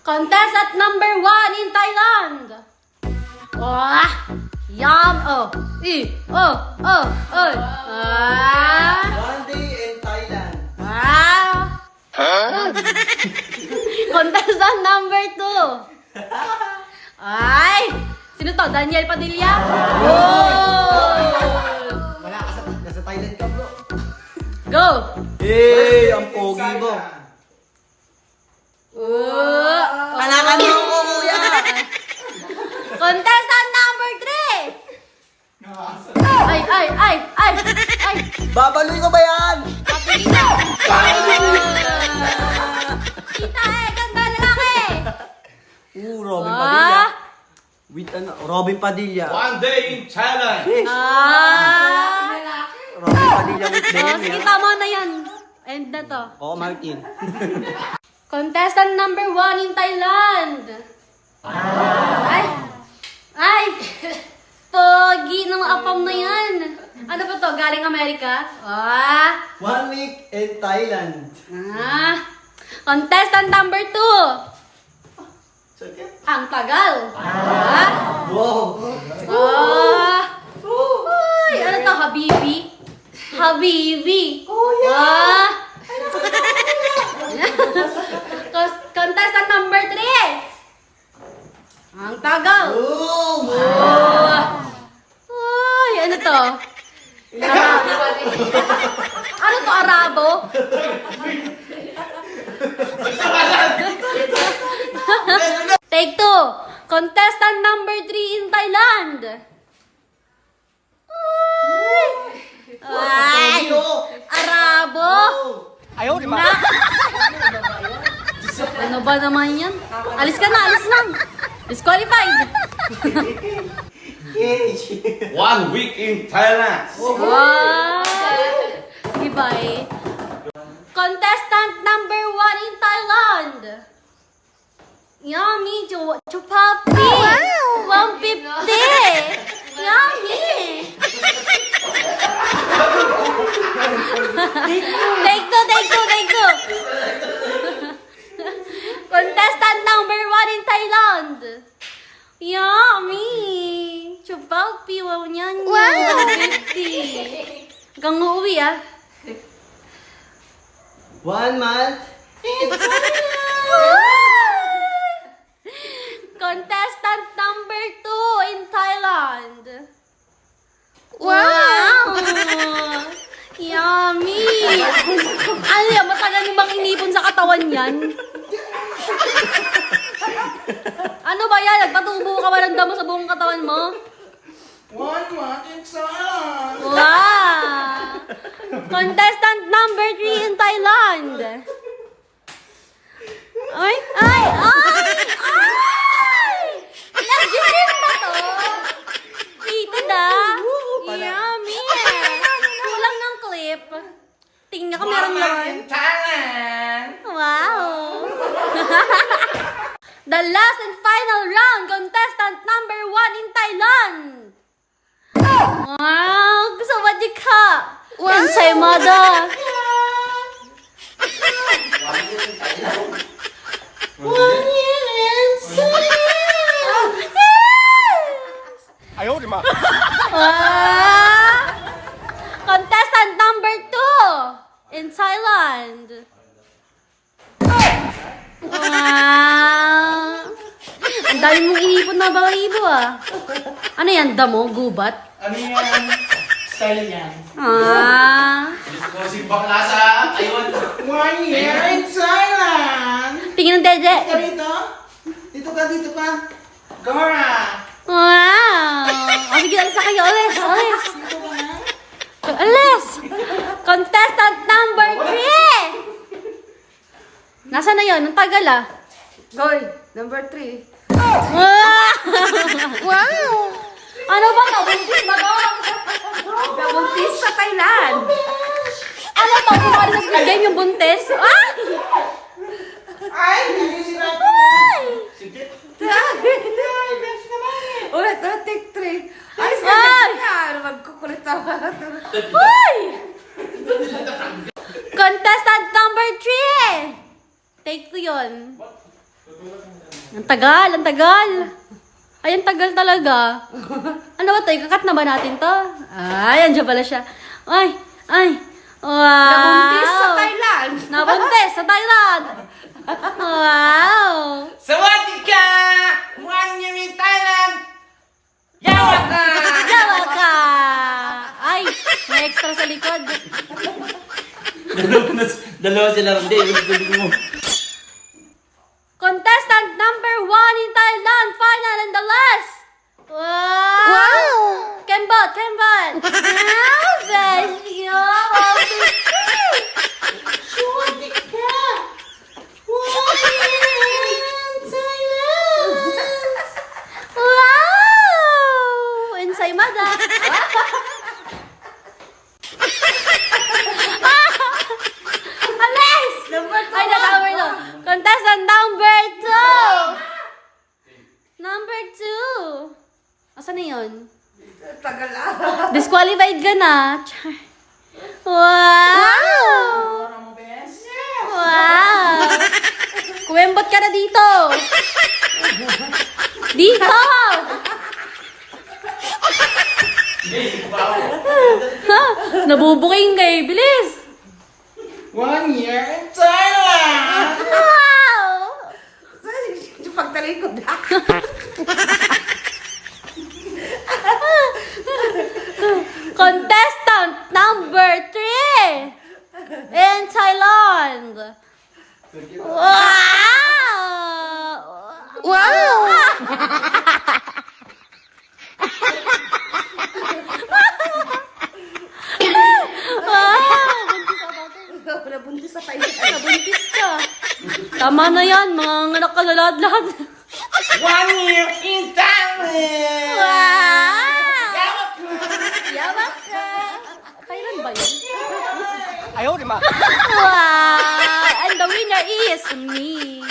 Contestant number 1 in Thailand. Oh, yum. Oh, One day in Thailand. Contestant number 2. Ay, sino to? Daniel Padilla? Wala ka nasa Thailand ka, bro. Go! Hey, ang pogi mo. Kalakan mo ko, kuya. Contestant number 3. Ay. Babaloy ko ba yan? Kapilita. Kita ganda na lang Robin Padilla. With Robin Padilla. One day in Thailand. Robin Padilla with Dane. Sige, tama na yan. End na to. Oo, Martin. Contestant number 1 in Thailand. Ay! Pogi ng apam na yan. Ano ba to? Galing Amerika? 1 week in Thailand. Contestant number 2. Ang tagal. Wow. Ay, ano to? Habibi. Contestant number 3. Ang tagal. Ay, ano to? Ano to, Arabo? Take 2. Contestant number 3 in Thailand. Ay! Arabo! Ayaw, di ba? Ano ba naman yan? Alis ka na, alis lang. Disqualified. 1 week in Thailand. Sige, bye. Contestant number 1 in Thailand. Yummy, chupapi. 150. Yummy. Take two. Contestant number 1 in Thailand. Yummy. Chupapi, wow niyan. 150. Hanggang uuwi, 1 month. Contestant number 2 in Thailand. Wow! Yummy! Ano yan? Matagal mo bang inipon sa katawan yan? Ano ba yan? Nagpatubo ka ba ng damo sa buong katawan mo? 1 month in Thailand. Wow! Contestant number 3 in Thailand. Ay! Nag-gym ba to? Heated Yummy! Kulang ng clip. Tingnan ko meron lang. Thailand. Wow! The last and final round, contestant number 1 in Thailand. Wow! Sawadika! Ensaymada! Ayaw, di ba? Contestant number 2 in Thailand. Ang dami mong inipon na balahibo Ano yan, damo? Gubat? Ano yan? Style yan. Si bakla sa Taiwan. 1 year in Thailand! Tingin ng dede. Dito? Dito ka. Gora! Wow! Sige, alis na kayo. Alis! Alis! Contestant number 3! Nasaan na yun? Ang tagal Goy, number 3. Wow! Ano ba to? Buntis ba to? Buntis sa Thailand. Ano to? Kumali sa Squid Game yung buntis? Ay! Nagisira ko! Sige. Ulit, take 3. Alis ka Ay! na. Magkukulit na. Hoy! Contestant number 3! Take 2 yun. Ang tagal, ang tagal. Ay, ang tagal talaga. Ano ba ito? Ikakat na ba natin to? Ay, andyan pala siya. Ay, ay. Wow! Nabuntis sa Thailand. Nabuntis sa Thailand. Wow! Sawadika! One year in Thailand! Yawa ka! Yawa ka! Ay, may extra sa likod. Dalawa sila. Hindi, ibig mo. Contestant number 1 in Thailand, final and the last. Wow! Kembot, Kembot. Wow, baby. Oh, wow! Ensaymada. Alis! Ay, number 2. Contestant number 2. Number 2. Asan na yun? Tagal ah. Disqualified ka na. Char. Wow! Wow! Kuwembot ka na dito. Dito! Ha? Nabubuking kay. Bilis! 1 year in Thailand. Wow! Pagtalikod na. Contestant number 3 in Thailand. Wow! Wow! Nabuntis sa Thailand. Nabuntis ka. Tama na yan, mga anak ka na lahat-lahat. 1 year in Thailand! Wow! Yamak ka. Thailand ba yun? Ayaw, di ba? Wow! And the winner is me.